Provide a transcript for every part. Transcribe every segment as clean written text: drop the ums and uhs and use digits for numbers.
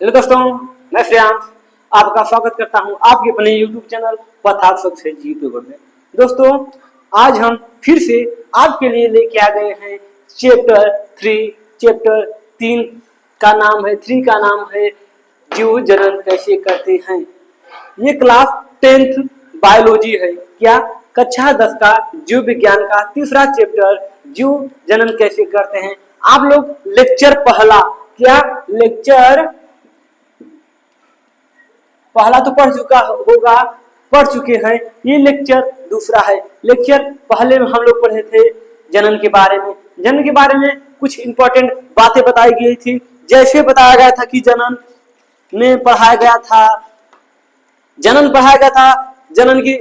Hello दोस्तों, मैं श्रेयांश आपका स्वागत करता हूं आपके अपने YouTube चैनल पथार्थ सक्सेस यूट्यूबर में। दोस्तों, आज हम फिर से आपके लिए लेके आ गए हैं चैप्टर 3 का नाम है जीव जनन कैसे करते हैं। ये क्लास 10th बायोलॉजी है। क्या कक्षा 10 का जीव विज्ञान का तीसरा चैप्टर जीव जनन कैसे करते हैं। आप लोग लेक्चर पहला तो पढ़ चुके हैं। ये लेक्चर दूसरा है। लेक्चर पहले में हम लोग पढ़े थे जनन के बारे में कुछ इंपॉर्टेंट बातें बताई गई थी। जैसे बताया गया था कि जनन पढ़ाया गया था, जनन की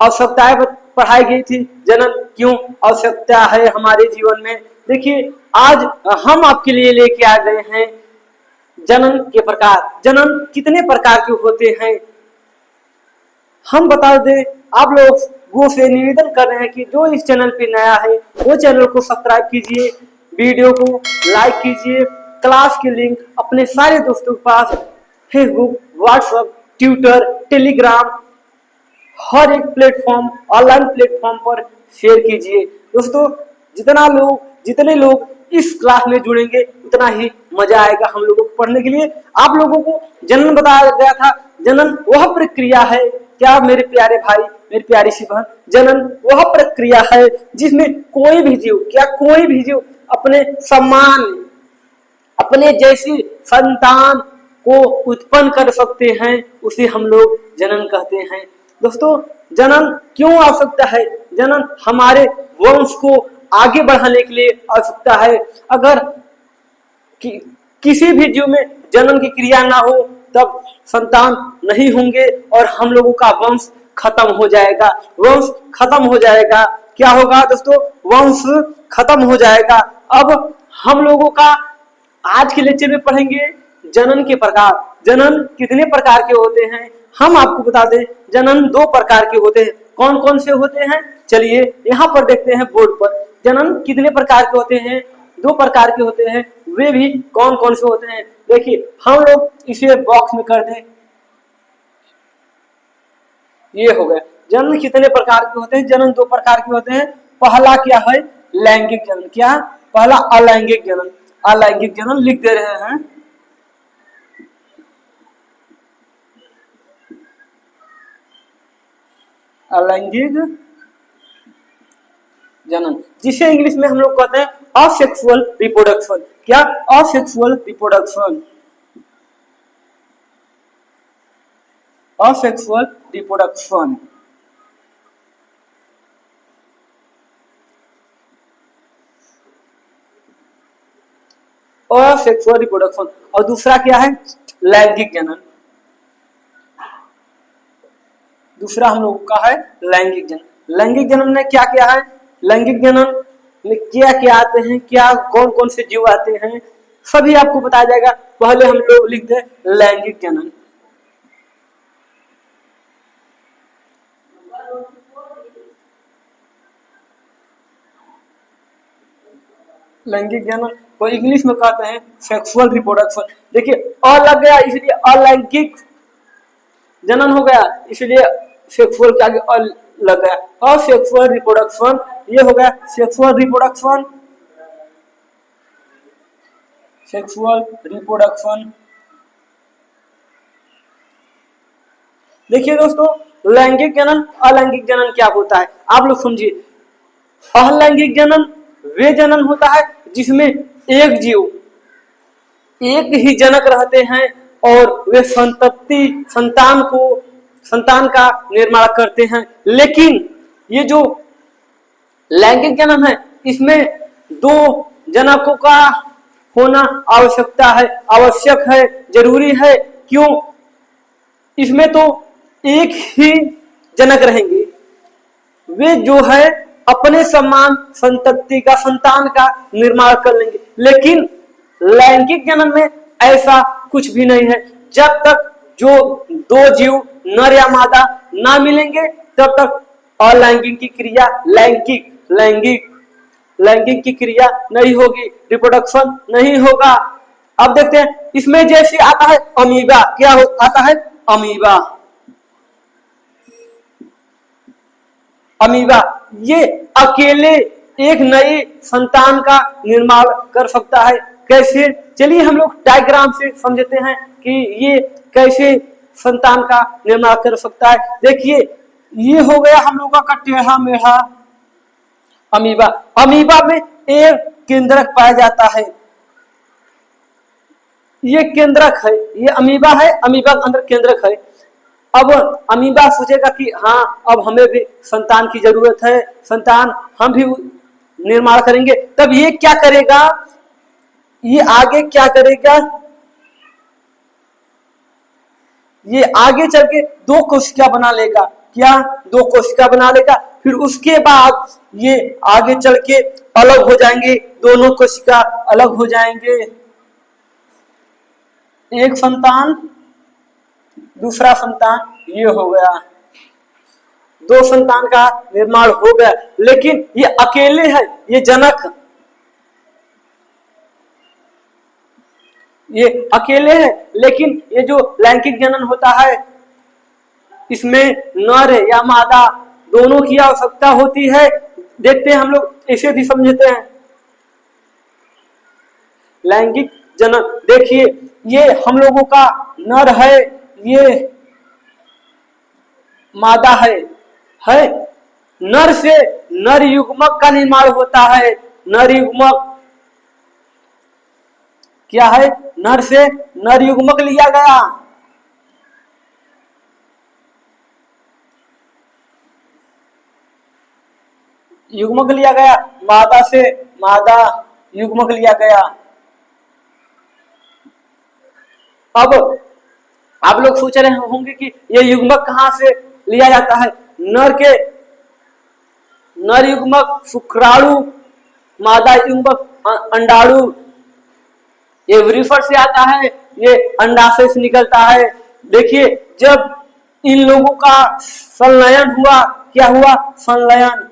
आवश्यकताएं पढ़ाई गई थी। जनन क्यों आवश्यकता है हमारे जीवन में। देखिए, आज हम आपके लिए लेके आ गए हैं जनन के प्रकार। जनन कितने प्रकार के होते हैं हम बता दें। आप लोगों से निवेदन कर रहे हैं कि जो इस चैनल पे नया है वो चैनल को सब्सक्राइब कीजिए, वीडियो को लाइक कीजिए। क्लास की लिंक अपने सारे दोस्तों के पास फेसबुक, व्हाट्सएप, ट्विटर, टेलीग्राम, हर एक प्लेटफॉर्म, ऑनलाइन प्लेटफॉर्म पर शेयर कीजिए। दोस्तों, जितने लोग इस क्लास में जुड़ेंगे उतना ही मजा आएगा हम लोगों को पढ़ने के लिए। आप लोगों को जनन बताया गया था। जनन वह प्रक्रिया है, क्या मेरे प्यारे भाई, मेरी प्यारी सी बहन, जनन वह प्रक्रिया है जिसमें कोई भी जीव अपने समान, अपने जैसी संतान को उत्पन्न कर सकते हैं। उसे हम लोग जनन कहते हैं। दोस्तों, जनन क्यों आवश्यकता है। जनन हमारे वंश को आगे बढ़ाने के लिए आवश्यकता है। अगर किसी भी जीव में जनन की क्रिया ना हो तब संतान नहीं होंगे और हम लोगों का वंश खत्म हो जाएगा। क्या होगा दोस्तों? वंश खत्म हो जाएगा। अब हम लोगों का आज के लेक्चर में पढ़ेंगे जनन के प्रकार। जनन कितने प्रकार के होते हैं हम आपको बता दें। जनन 2 प्रकार के होते हैं। कौन कौन से होते हैं चलिए यहाँ पर देखते हैं बोर्ड पर। जनन कितने प्रकार के होते हैं? 2 प्रकार के होते हैं। वे भी कौन कौन से होते हैं देखिए, हम लोग इसे बॉक्स में कर दें। ये हो गया। जनन कितने प्रकार के होते हैं? जनन 2 प्रकार के होते हैं। पहला क्या है? लैंगिक जनन। क्या? पहला अलैंगिक जनन लिख दे रहे हैं। अलैंगिक जनन, जिसे इंग्लिश में हम लोग कहते हैं असेक्सुअल रिप्रोडक्शन। क्या? Asexual reproduction. Asexual reproduction. और दूसरा क्या है? लैंगिक जनन। दूसरा हम लोगों का है लैंगिक जनन। लैंगिक जनन में क्या क्या है? लैंगिक जनन में क्या आते हैं, क्या कौन कौन से जीव आते हैं, सभी आपको बताया जाएगा। पहले हम लोग लिख दें लैंगिक जनन। लैंगिक जनन को इंग्लिश में कहते हैं सेक्सुअल रिप्रोडक्शन। देखिए, अ लग गया इसलिए अलैंगिक जनन हो गया, इसलिए सेक्सुअल के आगे अ लग गया। असेक्सुअल रिप्रोडक्शन, ये हो गया सेक्सुअल रिप्रोडक्शन। देखिए दोस्तों, लैंगिक जनन अलैंगिक जनन क्या होता है आप लोग समझिए। अलैंगिक जनन वे जनन होता है जिसमें एक जीव, एक ही जनक रहते हैं और वे संतान का निर्माण करते हैं। लेकिन ये जो लैंगिक जनन है इसमें 2 जनकों का होना आवश्यक है, जरूरी है। क्यों? इसमें तो एक ही जनक रहेंगे। वे जो है अपने समान संतान का निर्माण कर लेंगे। लेकिन लैंगिक जनन में ऐसा कुछ भी नहीं है। जब तक जो 2 जीव नर या मादा ना मिलेंगे तब तक अलैंगिक की क्रिया लैंगिक की क्रिया नहीं होगी, रिप्रोडक्शन नहीं होगा। अब देखते हैं इसमें जैसे आता है अमीबा, क्या आता है अमीबा। अमीबा ये अकेले एक नई संतान का निर्माण कर सकता है। कैसे, चलिए हम लोग डायग्राम से समझते हैं कि ये कैसे संतान का निर्माण कर सकता है। देखिए ये हो गया हम लोगों का टेढ़ा मेढ़ा अमीबा। अमीबा में एक केंद्रक पाया जाता है, ये केंद्रक है, ये अमीबा है, अमीबा के अंदर केंद्रक है। अब अमीबा सोचेगा कि हाँ अब हमें भी संतान की जरूरत है, संतान हम भी निर्माण करेंगे। तब ये क्या करेगा, ये आगे क्या करेगा, ये आगे चल के दो कोशिका बना लेगा। क्या, दो कोशिका बना लेगा। फिर उसके बाद ये आगे चल के अलग हो जाएंगे, दोनों कोशिका अलग हो जाएंगे। एक संतान दूसरा संतान, ये हो गया, दो संतान का निर्माण हो गया। लेकिन ये अकेले है, ये जनक, ये अकेले है। लेकिन ये जो लैंगिक जनन होता है इसमें नर या मादा दोनों की आवश्यकता होती है। देखते हैं हम लोग, इसे भी समझते हैं लैंगिक जनन। देखिए ये हम लोगों का नर है, ये मादा है। नर से नर युग्मक का निर्माण होता है। नर युग्मक क्या है, नर से नर युग्मक लिया गया, युग्मक लिया गया, मादा से मादा युग्मक लिया गया। अब आप लोग सोच रहे होंगे कि ये युग्मक कहां से लिया जाता है। नर युग्मक शुक्राणु, मादा युग्मक अंडाणु, ये वृषण से आता है, ये अंडाशय से निकलता है। देखिए जब इन लोगों का संलयन हुआ, क्या हुआ, संलयन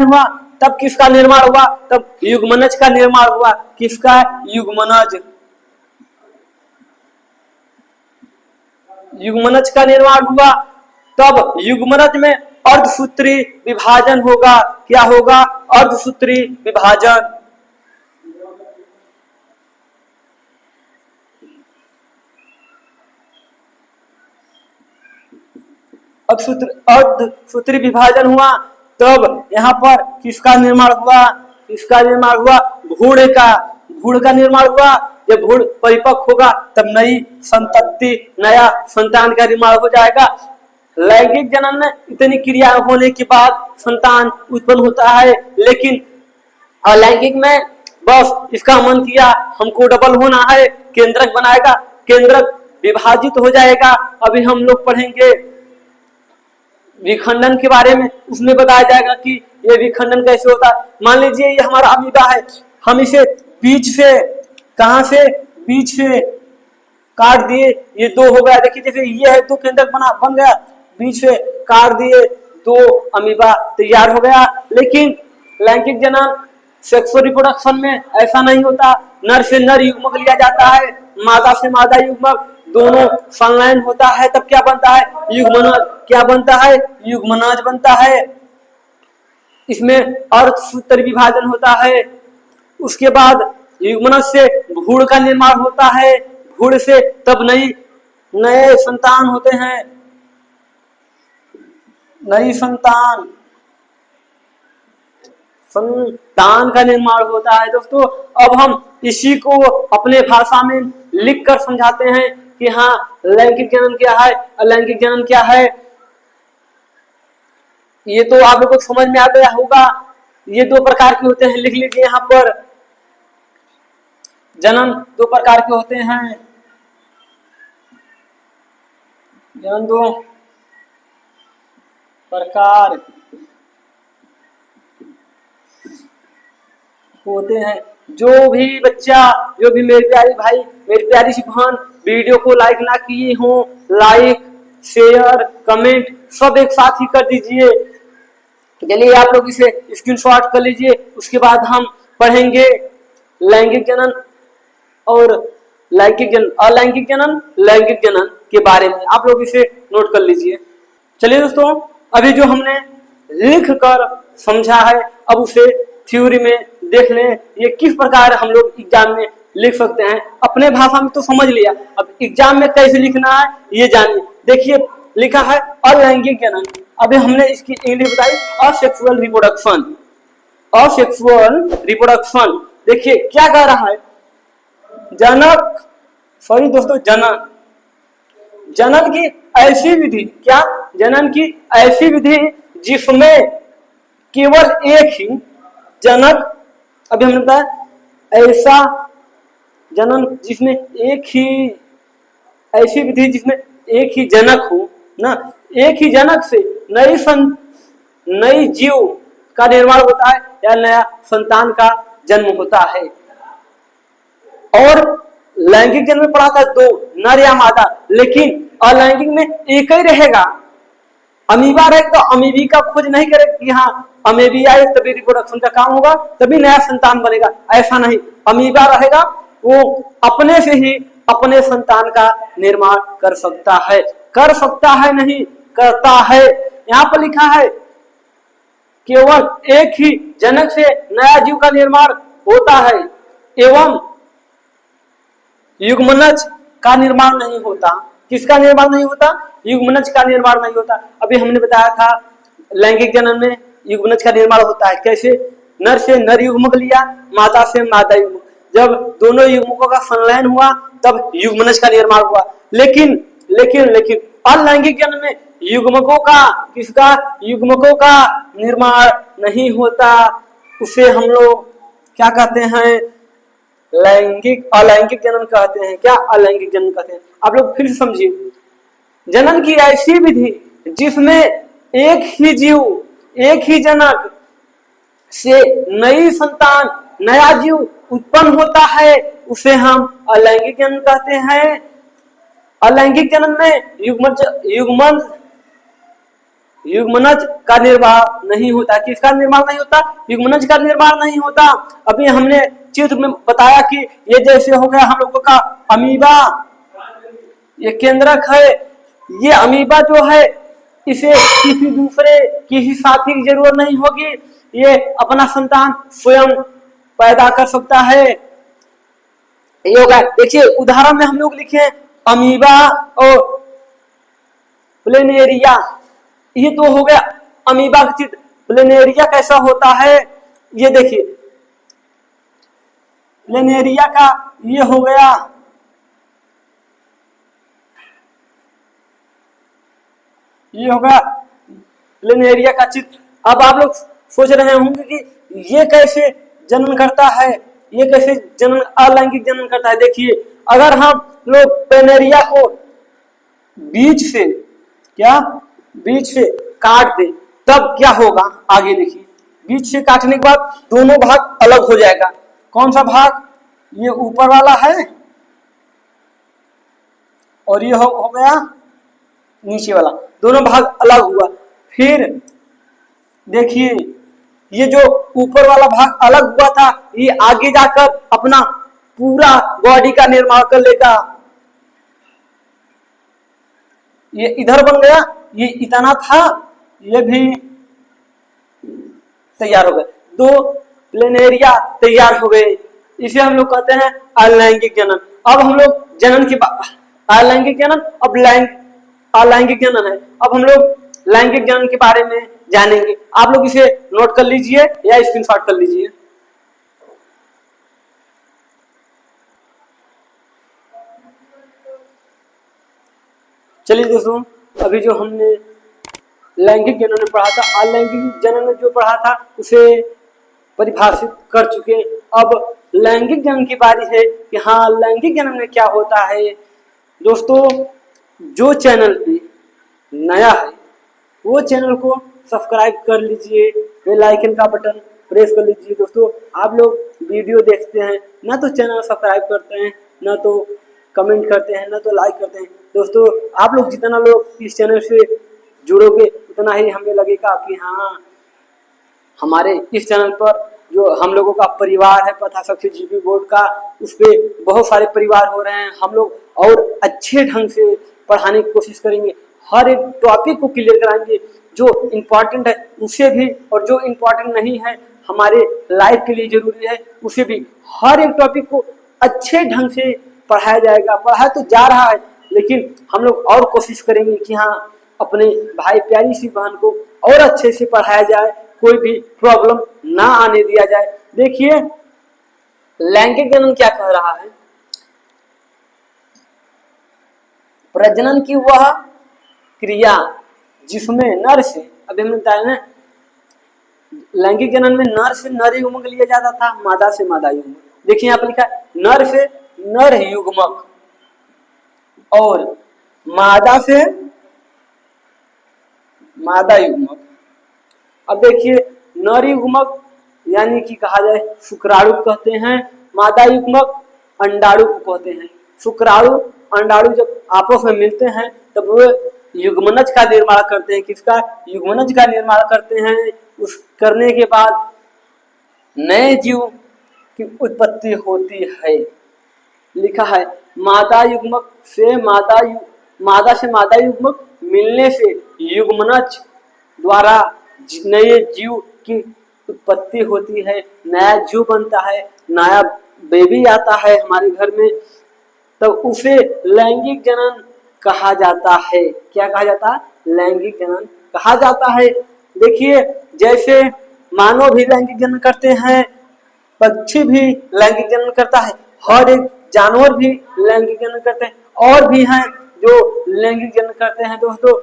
हुआ, तब किसका निर्माण हुआ, तब युग्मनज का निर्माण हुआ। किसका, युग्मनज, युग्मनज का निर्माण हुआ। तब युग्मनज में अर्धसूत्री विभाजन होगा। क्या होगा, अर्धसूत्री विभाजन। अर्धसूत्री विभाजन हुआ, तब यहाँ पर किसका निर्माण हुआ, किसका निर्माण हुआ, भ्रूण का निर्माण हुआ। जब भ्रूण परिपक्व होगा तब नई संतति, नया संतान का निर्माण हो जाएगा। लैंगिक जनन में इतनी क्रिया होने के बाद संतान उत्पन्न होता है। लेकिन अलैंगिक में बस इसका मन किया हमको डबल होना है, केंद्रक बनाएगा, केंद्रक विभाजित हो जाएगा। अभी हम लोग पढ़ेंगे विखंडन के बारे में, उसमें बताया जाएगा कि ये विखंडन कैसे होता है। मान लीजिए ये हमारा अमीबा है, हम इसे बीच से, कहां से, बीच से काट दिए, ये दो हो गया। देखिए जैसे ये है, दो केंद्रक बन गया, बीच से काट दिए, दो अमीबा तैयार हो गया। लेकिन लैंगिक जनन, सेक्सुअल रिप्रोडक्शन में ऐसा नहीं होता। नर से नर युग्मक लिया जाता है, मादा से मादा युग्मक, दोनों संलयन होता है, तब क्या बनता है, युग्मनज। क्या बनता है, युग्मनज बनता है। इसमें अर्धसूत्री विभाजन होता है। उसके बाद युग्मनज से भ्रूण का निर्माण होता है, भ्रूण से तब नए संतान होते हैं, नई संतान का निर्माण होता है। दोस्तों अब हम इसी को अपने भाषा में लिख कर समझाते हैं कि हाँ लैंगिक जनन क्या है, अलैंगिक जनन क्या है। ये तो आप लोगों को समझ में आ गया होगा। ये दो प्रकार के होते हैं, लिख लीजिए यहाँ पर। जनन दो प्रकार के होते हैं, जनन दो प्रकार होते हैं। जो भी बच्चा, जो भी मेरे प्यारे भाई, मेरी प्यारी सी बहन वीडियो को लाइक ना किए हो, लाइक शेयर कमेंट सब एक साथ ही कर दीजिए। चलिए आप लोग इसे स्क्रीनशॉट कर लीजिए। उसके बाद हम पढ़ेंगे लैंगिक जनन, और अलैंगिक जनन, लैंगिक जनन के बारे में आप लोग इसे नोट कर लीजिए। चलिए दोस्तों, अभी जो हमने लिख कर समझा है, अब उसे थ्योरी में देख लें, ये किस प्रकार हम लोग एग्जाम में लिख सकते हैं। अपने भाषा में तो समझ लिया, अब एग्जाम में कैसे लिखना है ये जानिए। देखिए लिखा है अलैंगिक जनन, अभी हमने इसकी इंग्लिश बताई असेक्सुअल रिप्रोडक्शन। असेक्सुअल रिप्रोडक्शन देखिए क्या कह रहा है, जनन की ऐसी विधि, क्या जनन की ऐसी विधि जिसमें केवल एक ही जनक, अभी हमने बताया ऐसा जनन जिसमें एक ही, ऐसी विधि जिसमें एक ही जनक हो ना, एक ही जनक से नई जीव का निर्माण होता है या नया संतान का जन्म होता है। और लैंगिक जन्म में पढ़ा था दो, नर या मादा, लेकिन अलैंगिक में एक ही रहेगा। अमीबा रहे तो अमीबी का खोज नहीं करे कि हाँ अमीबी आए तभी रिप्रोडक्शन का काम होगा, तभी नया संतान बनेगा, ऐसा नहीं। अमीबा रहेगा वो अपने से ही अपने संतान का निर्माण कर सकता है नहीं, करता है। यहाँ पर लिखा है केवल एक ही जनक से नया जीव का निर्माण होता है एवं युग्मनज का निर्माण नहीं होता। किसका निर्माण नहीं होता? युग्मनज का निर्माण नहीं होता। अभी हमने बताया था लैंगिक जनन में युग्मनज का निर्माण होता है। कैसे? नर से नर युग्मक लिया, माता से मादा युग्मक, जब दोनों युग्मकों का संलयन हुआ तब युग्मनज का निर्माण हुआ। लेकिन अलैंगिक जन्म में युग्मकों का, किसका? युग्मकों का निर्माण नहीं होता। उसे हम लोग क्या कहते हैं? अलैंगिक जनन कहते हैं। क्या? अलैंगिक जनन कहते हैं। आप लोग फिर से समझिए, जनन की ऐसी विधि जिसमें एक ही जीव, एक ही जनक से नई संतान, नया जीव उत्पन्न होता है, उसे हम अलैंगिक जनन कहते हैं। अलैंगिक जनन में युग्मनज का निर्माण नहीं होता। किसका निर्माण नहीं होता? युग्मनज का निर्माण नहीं होता। अभी हमने चित्र में बताया कि ये जैसे हो गया हम लोगों का अमीबा, ये केंद्रक है। ये अमीबा जो है इसे किसी दूसरे, किसी साथी की जरूरत नहीं होगी, ये अपना संतान स्वयं पैदा कर सकता है। ये होगा, देखिए उदाहरण में हम लोग लिखे अमीबा और प्लेनेरिया, ये तो हो गया अमीबा का चित्र। प्लेनेरिया कैसा होता है ये देखिए, प्लेनेरिया का ये हो गया, ये होगा प्लेनेरिया का चित्र। अब आप लोग सोच रहे होंगे कि ये कैसे जनन करता है, ये कैसे जनन, अलैंगिक जनन करता है। देखिए अगर हम लोग प्लेनेरिया को बीच से, क्या बीच से काट दे तब क्या होगा? आगे देखिए, बीच से काटने के बाद दोनों भाग अलग हो जाएगा। कौन सा भाग? ये ऊपर वाला है और ये हो गया नीचे वाला, दोनों भाग अलग हुआ। फिर देखिए ये जो ऊपर वाला भाग अलग हुआ था, ये आगे जाकर अपना पूरा बॉडी का निर्माण कर लेगा। ये इधर बन गया, ये इतना था, ये भी तैयार हो गए, दो प्लेनेरिया तैयार हो गए। इसे हम लोग कहते हैं अलैंगिक जनन। अब हम लोग जनन की अलैंगिक जनन, अब अलैंगिक जनन है। अब हम लोग लैंगिक जनन के बारे में जानेंगे। आप लोग इसे नोट कर लीजिए या स्क्रीनशॉट कर लीजिए। चलिए दोस्तों, अभी जो हमने लैंगिक जनन में पढ़ा था, अलैंगिक जनन में जो पढ़ा था उसे परिभाषित कर चुके। अब लैंगिक जनन की बारी है कि हाँ लैंगिक जनन में क्या होता है। दोस्तों, जो चैनल पे नया है वो चैनल को सब्सक्राइब कर लीजिए, बेल आइकन का बटन प्रेस कर लीजिए। दोस्तों, आप लोग वीडियो देखते हैं ना तो चैनल सब्सक्राइब करते हैं, ना तो कमेंट करते हैं, ना तो लाइक करते हैं। दोस्तों, आप लोग जितना लोग इस चैनल से जुड़ोगे उतना ही हमें लगेगा कि हाँ हमारे इस चैनल पर जो हम लोगों का परिवार है प्रथाशक्ति जीपी बोर्ड का, उस पर बहुत सारे परिवार हो रहे हैं। हम लोग और अच्छे ढंग से पढ़ाने की कोशिश करेंगे, हर एक टॉपिक को क्लियर कराएंगे, जो इम्पोर्टेंट है उसे भी, और जो इम्पोर्टेंट नहीं है हमारे लाइफ के लिए जरूरी है उसे भी, हर एक टॉपिक को अच्छे ढंग से पढ़ाया जाएगा। पढ़ाया तो जा रहा है, लेकिन हम लोग और कोशिश करेंगे कि हाँ अपने भाई प्यारी सी बहन को और अच्छे से पढ़ाया जाए, कोई भी प्रॉब्लम ना आने दिया जाए। देखिए लैंगिक जनन क्या कह रहा है, प्रजनन की वह क्रिया जिसमें नर से, अभी हमने बताया ना लैंगिक जनन में नर से नर युग्मक लिया जाता था, मादा से मादा युग्मक। देखिए यहाँ पर लिखा है नर से नर युग्मक और मादा से मादा युग्मक। अब देखिए नर युग्मक यानी कि कहा जाए शुक्राणु कहते हैं, मादा युग्मक अंडाणु को कहते हैं। शुक्राणु अंडाणु जब आपस में मिलते हैं तब वो युग्मनज का निर्माण करते हैं। किसका? युग्मनज का निर्माण करते हैं। उस करने के बाद नए जीव की उत्पत्ति होती है। लिखा है मादा युग्मक से मादा से मादा युग्मक मिलने से युग्मनज द्वारा नए जीव की उत्पत्ति होती है, नया जीव बनता है, नया बेबी आता है हमारे घर में, तब उसे लैंगिक जनन कहा जाता है। क्या कहा जाता है? लैंगिक जनन कहा जाता है। देखिए जैसे मानव भी लैंगिक जनन करते हैं, पक्षी भी लैंगिक जनन करता है, हर एक जानवर भी लैंगिक जनन करते हैं, और भी हैं जो लैंगिक जनन करते हैं। दोस्तों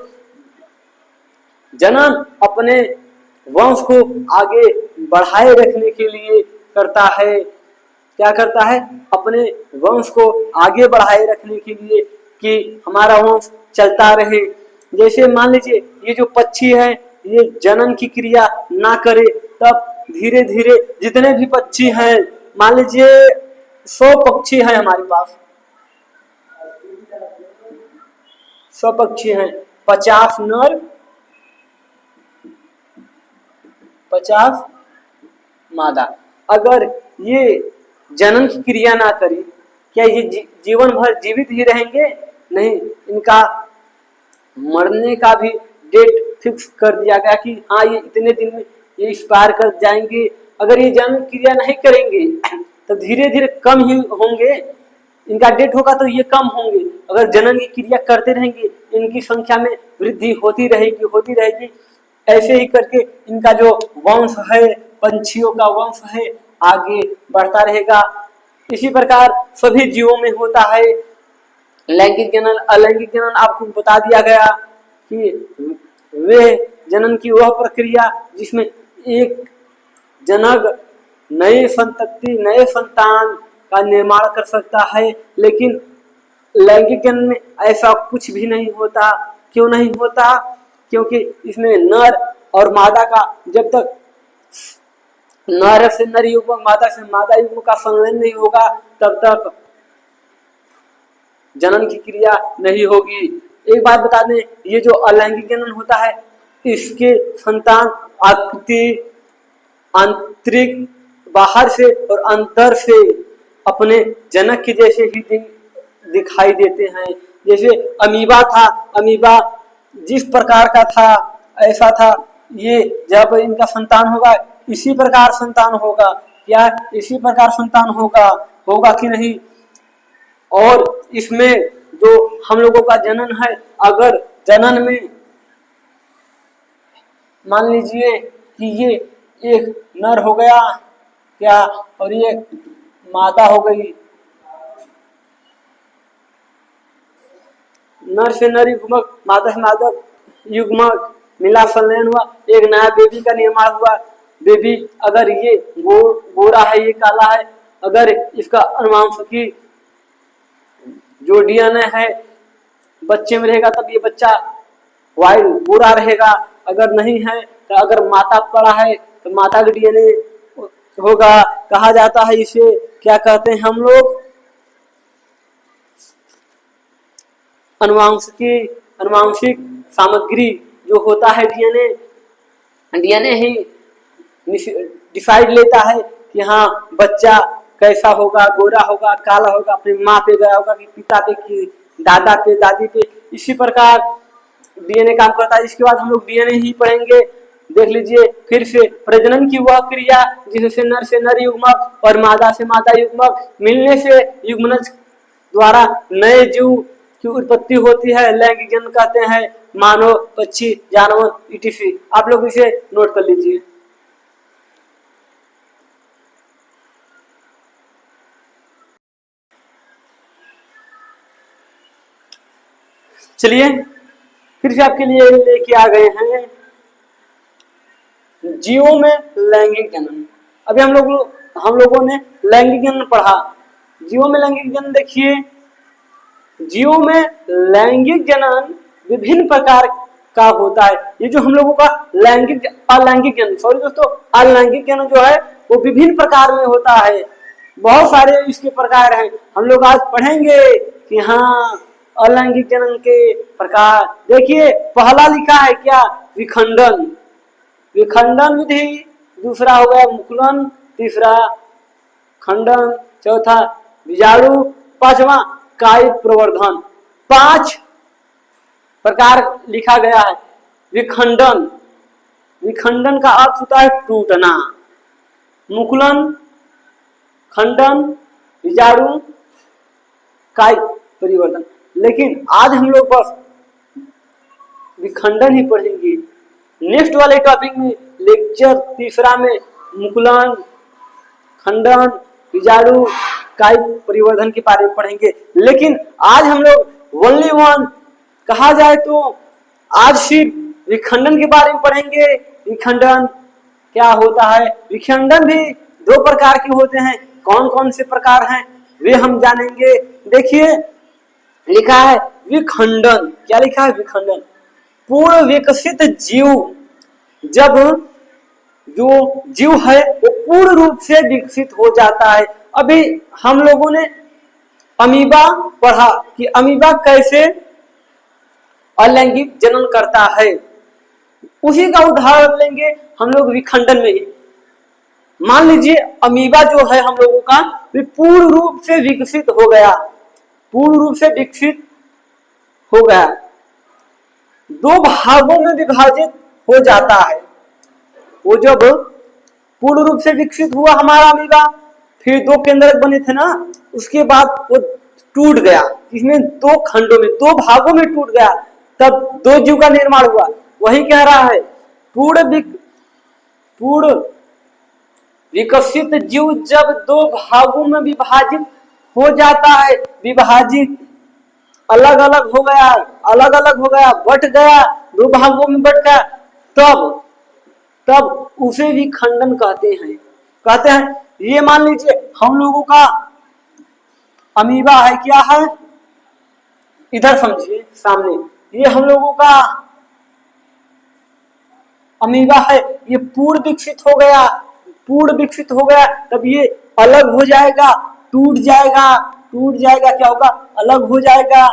जनन अपने वंश को आगे बढ़ाए रखने के लिए करता है। क्या करता है? अपने वंश को आगे बढ़ाए रखने के लिए कि हमारा वंश चलता रहे। जैसे मान लीजिए ये जो पक्षी है ये जनन की क्रिया ना करे, तब धीरे धीरे जितने भी पक्षी हैं, मान लीजिए 100 पक्षी हैं हमारे पास, 100 पक्षी हैं, 50 नर 50 मादा। अगर ये जनन की क्रिया ना करे, क्या ये जीवन भर जीवित ही रहेंगे? नहीं, इनका मरने का भी डेट फिक्स कर दिया गया कि हाँ ये इतने दिन में ये एक्सपायर कर जाएंगे। अगर ये जनन क्रिया नहीं करेंगे तो धीरे धीरे कम ही होंगे, इनका डेट होगा तो ये कम होंगे। अगर जनन की क्रिया करते रहेंगे इनकी संख्या में वृद्धि होती रहेगी। ऐसे ही करके इनका जो वंश है, पंछियों का वंश है, आगे बढ़ता रहेगा। इसी प्रकार सभी जीवों में होता है लैंगिक जनन। अलैंगिक जनन आपको बता दिया गया कि वे जनन की वह प्रक्रिया जिसमें एक जनक नए संतान का निर्माण कर सकता है, लेकिन लैंगिक जनन में ऐसा कुछ भी नहीं होता। क्यों नहीं होता? क्योंकि इसमें नर और मादा का, जब तक नर से नर युग्मक मादा से मादा युग्मक का संलयन नहीं होगा तब तक जनन की क्रिया नहीं होगी। एक बात बता दें, ये जो अलैंगिक जनन होता है इसके संतान आकृति आंतरिक बाहर से और अंदर से अपने जनक के जैसे ही दिखाई देते हैं। जैसे अमीबा था, अमीबा जिस प्रकार का था ऐसा था, ये जब इनका संतान होगा इसी प्रकार संतान होगा। क्या इसी प्रकार संतान होगा कि नहीं? और इसमें जो हम लोगों का जनन है, अगर जनन में मान लीजिए कि ये एक नर हो गया क्या और ये मादा हो गई, नर से नर युग्मक मादा से मादा युग्मक मिला, संलयन हुआ, एक नया बेबी का निर्माण हुआ। बेबी अगर ये गोरा है, ये काला है, अगर इसका अनुवांशिकी जो डीएनए है बच्चे में रहेगा तब ये बच्चा वाइट गोरा रहेगा। अगर नहीं है तो अगर माता पड़ा है तो माता का डीएनए होगा। कहा जाता है इसे क्या कहते हैं हम लोग? अनुवांशिक सामग्री जो होता है डीएनए ही डिसाइड लेता है कि हाँ बच्चा कैसा होगा, गोरा होगा, काला होगा, अपनी माँ पे गया होगा कि पिता पे कि दादा पे दादी पे। इसी प्रकार डीएनए काम करता है। इसके बाद हम लोग डीएनए ही पढ़ेंगे। देख लीजिए फिर से प्रजनन की वह क्रिया जिससे नर से नर युग्मक और मादा से मादा युग्मक मिलने से युग्मनज द्वारा नए जीव की उत्पत्ति होती है, लैंगिक जनन कहते हैं। मानव, पक्षी, जानवर ईटीसी। आप लोग इसे नोट कर लीजिए। चलिए फिर से आपके लिए लेके आ गए हैं जीवों में लैंगिक जनन। अभी हम लोगों ने लैंगिक जनन पढ़ा। जीवों में लैंगिक जनन देखिए, जीवों में लैंगिक जनन विभिन्न प्रकार का होता है। ये जो हम लोगों का लैंगिक अलैंगिक जनन, सॉरी दोस्तों, अलैंगिक जनन जो है वो विभिन्न प्रकार में होता है। बहुत सारे इसके प्रकार हैं। हम लोग आज पढ़ेंगे कि हाँ अलैंगिक जनन के प्रकार। देखिए पहला लिखा है क्या, विखंडन। विखंडन विधि, दूसरा हो गया मुकुलन, तीसरा खंडन, चौथा बीजाणु, पांचवा कायिक प्रवर्धन। 5 प्रकार लिखा गया है। विखंडन, विखंडन का अर्थ होता है टूटना। मुकुलन, खंडन, बीजाणु, कायिक परिवर्तन। लेकिन आज हम लोग बस विखंडन ही पढ़ेंगे। नेक्स्ट वाले टॉपिक में लेक्चर तीसरा में मुकुलन, खंडन, बीजाणु, कायिक परिवर्धन के बारे में पढ़ेंगे। लेकिन आज हम लोग ओनली वन कहा जाए तो आज सिर्फ विखंडन के बारे में पढ़ेंगे। विखंडन क्या होता है, विखंडन भी 2 प्रकार के होते हैं। कौन कौन से प्रकार हैं वे हम जानेंगे। देखिए लिखा है विखंडन। क्या लिखा है, विखंडन। पूर्ण विकसित जीव, जब जो जीव है वो पूर्ण रूप से विकसित हो जाता है। अभी हम लोगों ने अमीबा पढ़ा कि अमीबा कैसे अलैंगिक जनन करता है। उसी का उदाहरण लेंगे हम लोग विखंडन में ही। मान लीजिए अमीबा जो है हम लोगों का वे पूर्ण रूप से विकसित हो गया, पूर्ण रूप से विकसित हो गया, 2 भागों में विभाजित हो जाता है। वो जब पूर्ण रूप से विकसित हुआ हमारा अमीबा, फिर 2 केंद्रक बने थे ना, उसके बाद वो टूट गया। इसमें 2 खंडों में, 2 भागों में टूट गया, तब 2 जीव का निर्माण हुआ। वही कह रहा है पूर्ण विकसित जीव जब 2 भागों में विभाजित हो जाता है, विभाजित अलग अलग हो गया, अलग अलग हो गया, बट गया, 2 भागों में बट गया, तब उसे विखंडन कहते हैं। ये मान लीजिए हम लोगों का अमीबा है, क्या है, इधर समझिए सामने, ये हम लोगों का अमीबा है। ये पूर्ण विकसित हो गया, तब ये अलग हो जाएगा, टूट जाएगा, क्या होगा, अलग हो जाएगा।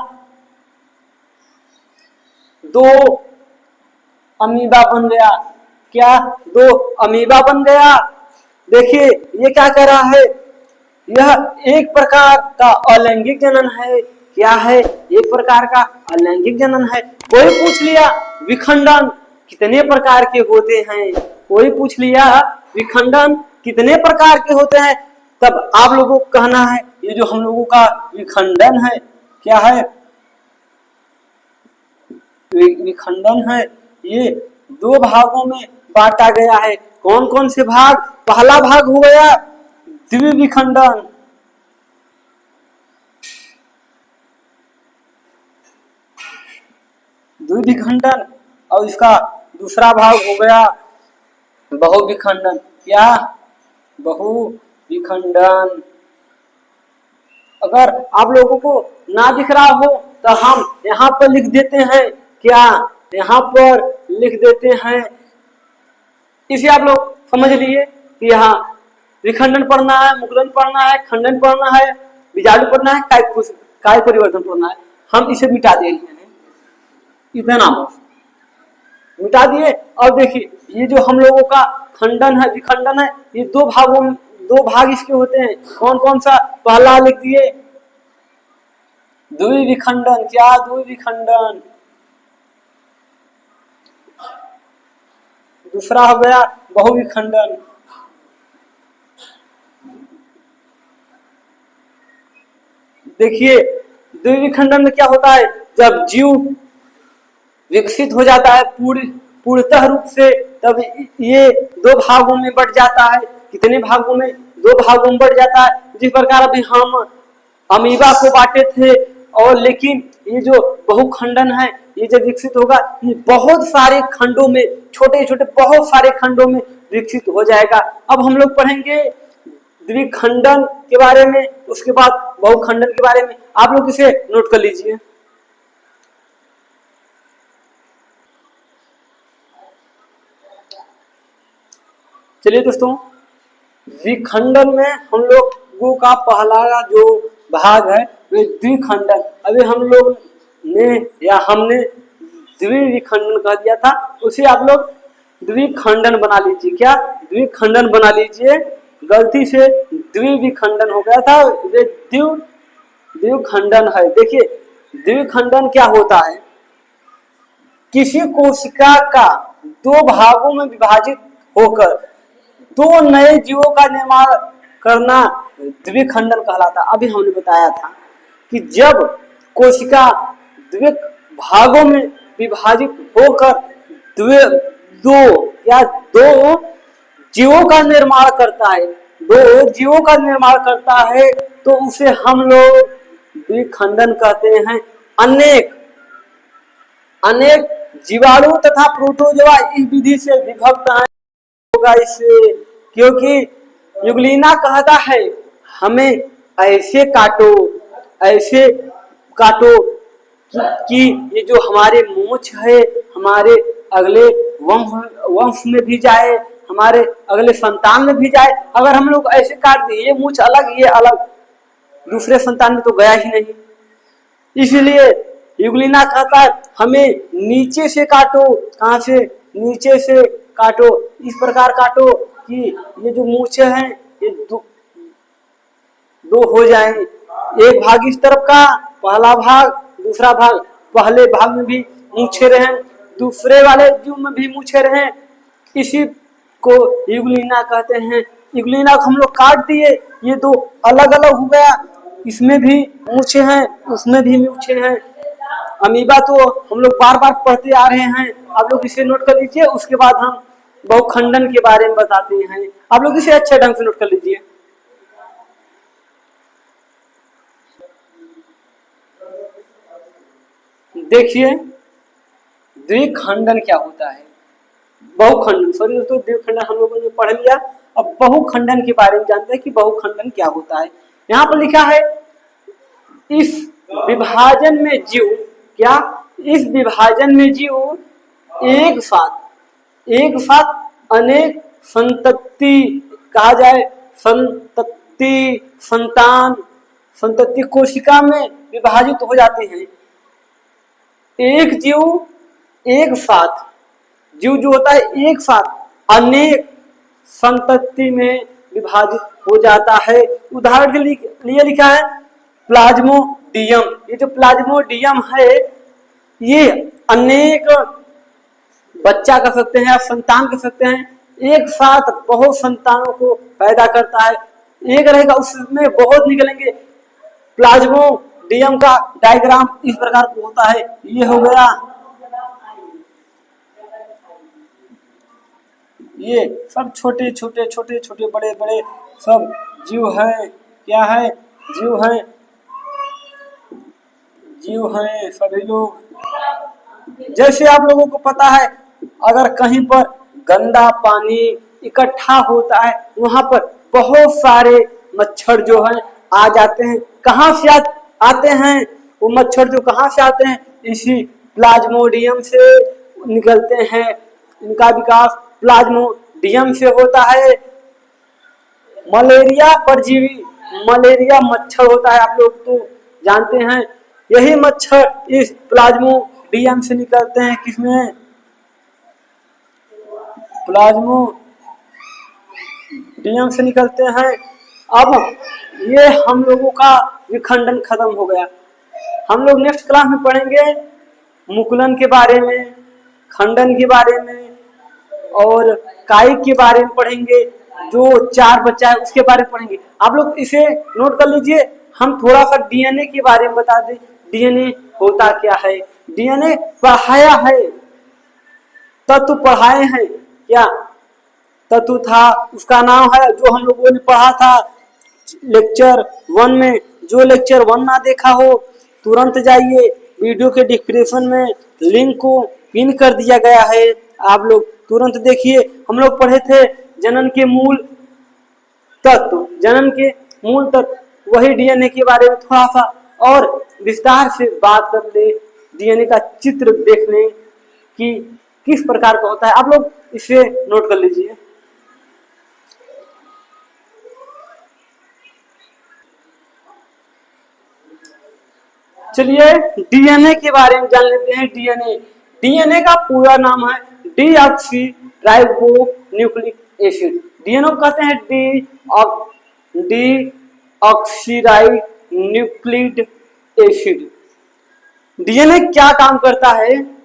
2 अमीबा बन गया। क्या, 2 अमीबा बन गया। देखिए ये क्या कह रहा है, यह एक प्रकार का अलैंगिक जनन है। क्या है, एक प्रकार का अलैंगिक जनन है। कोई पूछ लिया विखंडन कितने प्रकार के होते हैं, कोई पूछ लिया विखंडन कितने प्रकार के होते हैं, तब आप लोगों को कहना है ये जो हम लोगों का विखंडन है, क्या है, विखंडन है, ये 2 भागों में बांटा गया है। कौन कौन से भाग, पहला भाग हो गया द्विविखंडन, और इसका दूसरा भाग हो गया बहुविखंडन। क्या, बहुविखंडन। अगर आप लोगों को ना दिख रहा हो तो हम यहाँ पर लिख देते हैं। क्या, यहाँ पर लिख देते हैं। इसे आप लोग समझ लिए कि यहाँ विखंडन पढ़ना है, मुकुलन पढ़ना है, खंडन पढ़ना है, बीजाणु पढ़ना है, कायिक परिवर्तन पढ़ना है। हम इसे मिटा दे रहे हैं, इतना बस। मिटा दिए। और देखिए ये जो हम लोगों का खंडन है, विखंडन है, ये दो भाग इसके होते हैं। कौन कौन सा? पहला लिख दिए द्विविखंडन। क्या? द्विविखंडन। दूसरा हो गया बहुविखंडन। देखिए द्विविखंडन में क्या होता है, जब जीव विकसित हो जाता है पूर्णतः रूप से, तब ये दो भागों में बढ़ जाता है। कितने भागों में? दो भागों में बढ़ जाता है। जिस प्रकार अभी हम अमीबा को बांटे थे, और लेकिन ये जो बहुखंडन है, ये जब विकसित होगा, ये बहुत सारे खंडों में, छोटे छोटे बहुत सारे खंडों में विकसित हो जाएगा। अब हम लोग पढ़ेंगे द्विखंडन के बारे में, उसके बाद बहुखंडन के बारे में। आप लोग इसे नोट कर लीजिए। चलिए दोस्तों, द्विखंडन में हम लोगों का पहला जो भाग है वे द्विखंडन। अभी हम लोग ने या हमने द्विविखंडन कह दिया था, उसे आप लोग द्विखंडन बना लीजिए। क्या? द्विखंडन बना लीजिए। गलती से द्विविखंडन हो गया था, वे द्विखंडन है। देखिए द्विखंडन क्या होता है, किसी कोशिका का दो भागों में विभाजित होकर दो नए जीवों का निर्माण करना द्विखंडन कहलाता। अभी हमने बताया था कि जब कोशिका द्वि भागों में विभाजित होकर दो जीवों का निर्माण करता है, दो जीवों का निर्माण करता है, तो उसे हम लोग द्विखंडन कहते हैं। अनेक जीवाणु तथा प्रोटोजोआ इस विधि से विभक्त हैं होगा इससे, क्योंकि युगलिना कहता है हमें ऐसे काटो कि ये जो हमारे मूंछ है, हमारे अगले वंश में भी जाए, हमारे अगले संतान में भी जाए। अगर हम लोग ऐसे काट दिए, ये मूंछ अलग ये अलग, दूसरे संतान में तो गया ही नहीं। इसलिए युगलिना कहता है हमें नीचे से काटो। कहां से? नीचे से काटो। इस प्रकार काटो कि ये जो मूछे हैं ये दो हो जाएं। एक भाग इस तरफ का, पहला भाग, दूसरा भाग। पहले भाग में भी मूछे रहे, दूसरे वाले जीव में भी मूछे रहे, इसी को युगलिना कहते हैं। युगलिना को हम लोग काट दिए, ये दो अलग अलग हो गया, इसमें भी मूछे हैं, उसमें भी मूछे हैं। अमीबा तो हम लोग बार बार पढ़ते आ रहे हैं, आप लोग इसे नोट कर लीजिए। उसके बाद हम बहुखंडन के बारे में बताते हैं, आप लोग इसे अच्छे ढंग से नोट कर लीजिए। देखिए द्विखंडन क्या होता है, बहुखंडन, सॉरी दोस्तों, द्विखंडन हम लोगों ने पढ़ लिया। अब बहुखंडन के बारे में जानते हैं कि बहुखंडन क्या होता है। यहाँ पर लिखा है इस विभाजन में जीव, क्या? इस विभाजन में जीव एक साथ अनेक संतति, कहा जाए संतति, संतति कोशिका में विभाजित हो जाते हैं। एक जीव जो होता है एक साथ अनेक संतति में विभाजित हो जाता है। उदाहरण के लिए लिखा है प्लाज्मोडियम। ये जो प्लाज्मोडियम है, ये अनेक बच्चा कर सकते हैं, संतान कर सकते हैं, एक साथ बहुत संतानों को पैदा करता है। एक रहेगा उसमें बहुत निकलेंगे। प्लाज्मोडियम का डायग्राम इस प्रकार का होता है। ये हो गया, ये सब छोटे छोटे बड़े बड़े सब जीव हैं। क्या है? जीव हैं सभी लोग। जैसे आप लोगों को पता है, अगर कहीं पर गंदा पानी इकट्ठा होता है, वहां पर बहुत सारे मच्छर जो हैं आ जाते हैं। कहां से आते हैं वो मच्छर? जो कहां से आते हैं? इसी प्लाज्मोडियम से निकलते हैं। इनका विकास प्लाज्मोडियम से होता है। मलेरिया परजीवी, मलेरिया मच्छर होता है, आप लोग तो जानते हैं। यही मच्छर इस प्लाज्मोडियम से निकलते हैं। किसमें? प्लाज्मोडियम से निकलते हैं। अब ये हम लोगों का विखंडन खत्म हो गया। हम लोग नेक्स्ट क्लास में पढ़ेंगे मुकुलन के बारे में, खंडन के बारे में और कायिक के बारे में पढ़ेंगे। जो 4 बच्चा है उसके बारे में पढ़ेंगे। आप लोग इसे नोट कर लीजिए। हम थोड़ा सा डीएनए के बारे में बता दें। डीएनए होता क्या है? डीएनए पढ़ाया है, तत्व पढ़ाए हैं क्या? तत्व था, उसका नाम है, जो हम लोगों ने पढ़ा था लेक्चर 1 में। जो लेक्चर 1 ना देखा हो तुरंत जाइए, वीडियो के डिस्क्रिप्शन में लिंक को पिन कर दिया गया है, आप लोग तुरंत देखिए। हम लोग पढ़े थे जनन के मूल तत्व, जनन के मूल तत्व, वही डीएनए के बारे में थोड़ा सा और विस्तार से बात कर ले। डीएनए का चित्र देख लें कि किस प्रकार का होता है। आप लोग इसे नोट कर लीजिए। चलिए डीएनए के बारे में जान लेते हैं। डीएनए का पूरा नाम है deoxy ribo nucleic acid. DNA कहते हैं डीऑक्सीराइब न्यूक्लिक एसिड। डीएनए क्या काम करता है?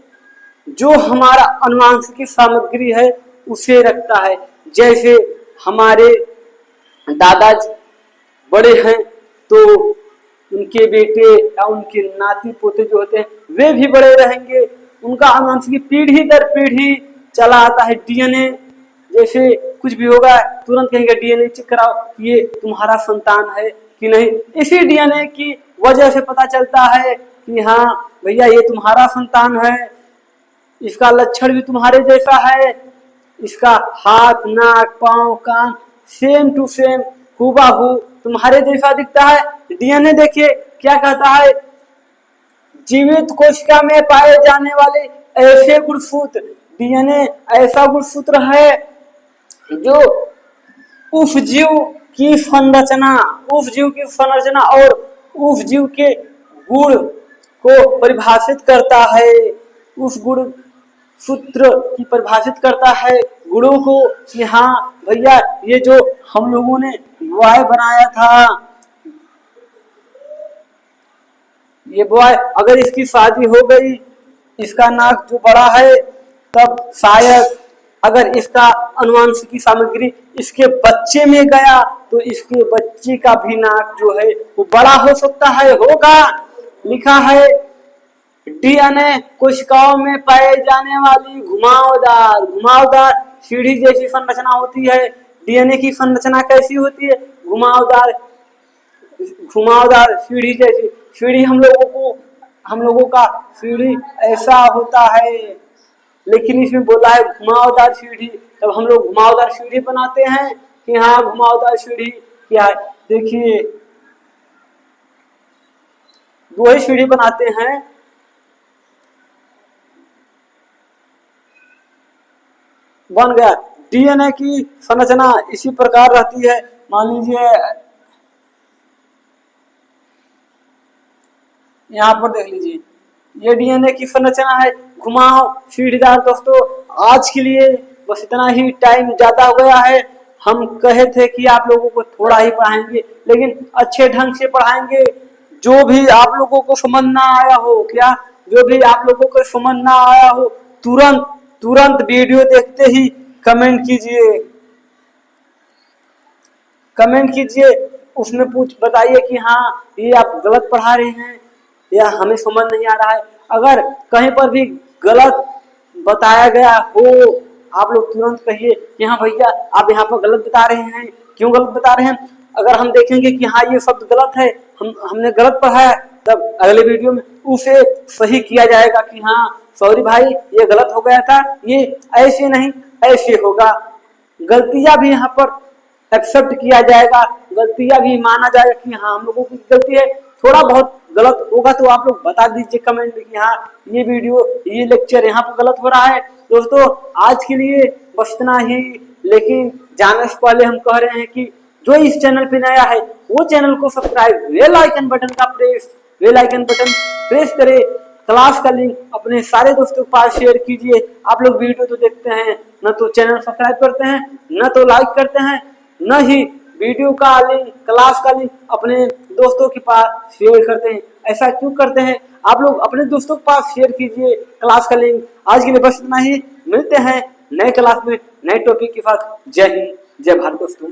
जो हमारा अनुवांशिक सामग्री है उसे रखता है। जैसे हमारे दादाजी बड़े हैं तो उनके बेटे या उनके नाती पोते जो होते हैं वे भी बड़े रहेंगे। उनका अनुवांशिक पीढ़ी दर पीढ़ी चला आता है। डीएनए जैसे कुछ भी होगा तुरंत कहेंगे डीएनए चेक कराओ कि ये तुम्हारा संतान है कि नहीं। इसी डीएनए की वजह से पता चलता है कि हाँ भैया ये तुम्हारा संतान है, इसका लक्षण भी तुम्हारे जैसा है, इसका हाथ, नाक, पांव, कान सेम टू सेम हूबहू तुम्हारे जैसा दिखता है। डीएनए देखिए क्या कहता है, जीवित कोशिका में पाए जाने वाले ऐसे गुणसूत्र। डीएनए ऐसा गुणसूत्र है जो उपजीव की संरचना और उपजीव के गुण को परिभाषित करता है। उस गुण सूत्र की परिभाषित करता है गुणों को कि हाँ भैया ये जो हम लोगों ने बॉय बनाया था, ये बॉय अगर इसकी शादी हो गई, इसका नाक जो बड़ा है, तब शायद अगर इसका अनुवांशिक सामग्री इसके बच्चे में गया तो इसके बच्चे का भी नाक जो है वो बड़ा हो सकता है, होगा। लिखा है डीएनए कोशिकाओं में पाए जाने वाली घुमावदार सीढ़ी जैसी संरचना होती है। डीएनए की संरचना कैसी होती है? घुमावदार सीढ़ी जैसी। सीढ़ी हम लोगों का सीढ़ी ऐसा होता है, लेकिन इसमें बोला है घुमावदार सीढ़ी। तब हम लोग घुमावदार सीढ़ी बनाते हैं कि हाँ घुमावदार सीढ़ी क्या है। देखिए दो ही सीढ़ी बनाते हैं, बन गया। डीएनए की संरचना इसी प्रकार रहती है। मान लीजिए यहाँ पर देख लीजिए, ये डीएनए की संरचना है, घुमाव सीढ़ीदार। दोस्तों आज के लिए बस इतना ही, टाइम ज्यादा हो गया है। हम कहे थे कि आप लोगों को थोड़ा ही पढ़ाएंगे, लेकिन अच्छे ढंग से पढ़ाएंगे। जो भी आप लोगों को समझ ना आया हो, जो भी आप लोगों को समझ ना आया हो, तुरंत वीडियो देखते ही कमेंट कीजिए। उसमें बताइए कि हाँ ये आप गलत पढ़ा रहे हैं या हमें समझ नहीं आ रहा है। अगर कहीं पर भी गलत बताया गया हो, आप लोग तुरंत कहिए कि हाँ भैया आप यहाँ पर गलत बता रहे हैं, क्यों गलत बता रहे हैं। अगर हम देखेंगे कि हाँ ये शब्द गलत है, हमने गलत पढ़ा है, तब अगले वीडियो में उसे सही किया जाएगा कि हाँ सॉरी भाई ये गलत हो गया था, ये ऐसे नहीं ऐसे होगा। गलतियां भी यहाँ पर एक्सेप्ट किया जाएगा, गलतियां भी माना जाएगा कि हाँ हम लोगों की गलती है। थोड़ा बहुत गलत होगा तो आप लोग बता दीजिए कमेंट में कि हाँ ये वीडियो, ये लेक्चर यहाँ पर गलत हो रहा है। दोस्तों आज के लिए बस इतना ही, लेकिन जाने से पहले हम कह रहे हैं कि जो इस चैनल पे नया है वो चैनल को subscribe, bell icon button press करे। क्लास का लिंक अपने सारे दोस्तों के पास शेयर कीजिए। आप लोग वीडियो तो देखते हैं, न तो चैनल सब्सक्राइब करते हैं, न तो लाइक करते हैं, न ही वीडियो का लिंक, क्लास का लिंक अपने दोस्तों के पास शेयर करते हैं। ऐसा क्यों करते हैं? आप लोग अपने दोस्तों के पास शेयर कीजिए क्लास का लिंक। आज के लिए बस इतना ही, मिलते हैं नए क्लास में नए टॉपिक के साथ। जय हिंद, जय भारत दोस्तों।